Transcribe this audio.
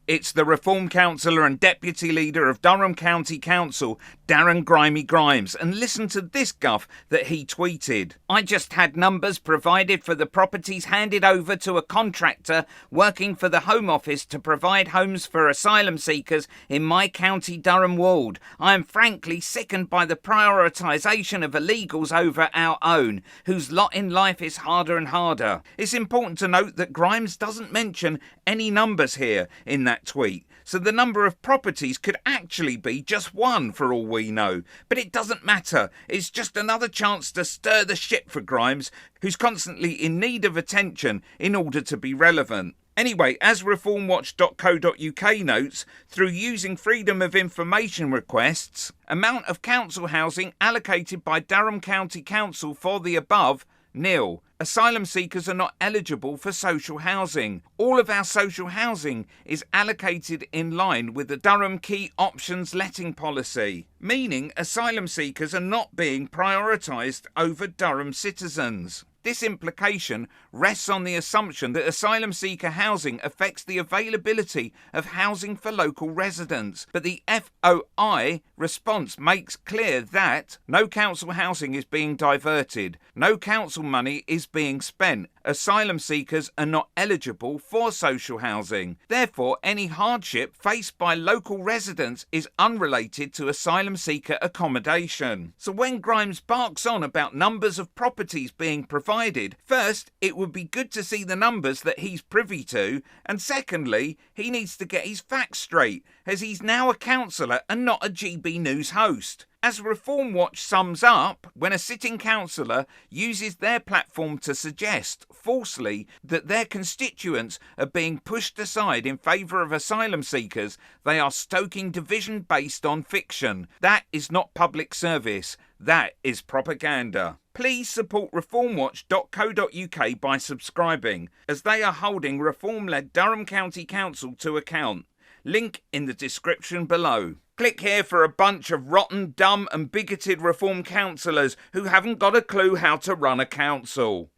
It's the Reform Councillor and Deputy Leader of Durham County Council, Darren Grimy Grimes, and listen to this guff that he tweeted. I just had numbers provided for the properties handed over to a contractor working for the Home Office to provide homes for asylum seekers in my county Durham ward. I am frankly sickened by the prioritisation of illegals over our own, whose lot in life is harder and harder. It's important to note that Grimes doesn't mention any numbers here in that tweet, so the number of properties could actually be just one for all we know. But it doesn't matter, it's just another chance to stir the shit for Grimes, who's constantly in need of attention in order to be relevant. Anyway, as reformwatch.co.uk notes, through using freedom of information requests, amount of council housing allocated by Durham County Council for the above, nil. Asylum seekers are not eligible for social housing. All of our social housing is allocated in line with the Durham Key Options letting policy, meaning asylum seekers are not being prioritised over Durham citizens. This implication rests on the assumption that asylum seeker housing affects the availability of housing for local residents, but the FOI response makes clear that no council housing is being diverted, no council money is being spent, asylum seekers are not eligible for social housing. Therefore, any hardship faced by local residents is unrelated to asylum seeker accommodation. So when Grimes barks on about numbers of properties being provided, first, it would be good to see the numbers that he's privy to, and secondly, he needs to get his facts straight, as he's now a councillor and not a GB News host. As Reform Watch sums up, when a sitting councillor uses their platform to suggest, falsely, that their constituents are being pushed aside in favour of asylum seekers, they are stoking division based on fiction. That is not public service. That is propaganda. Please support reformwatch.co.uk by subscribing, as they are holding Reform-led Durham County Council to account. Link in the description below. Click here for a bunch of rotten, dumb and bigoted Reform councillors who haven't got a clue how to run a council.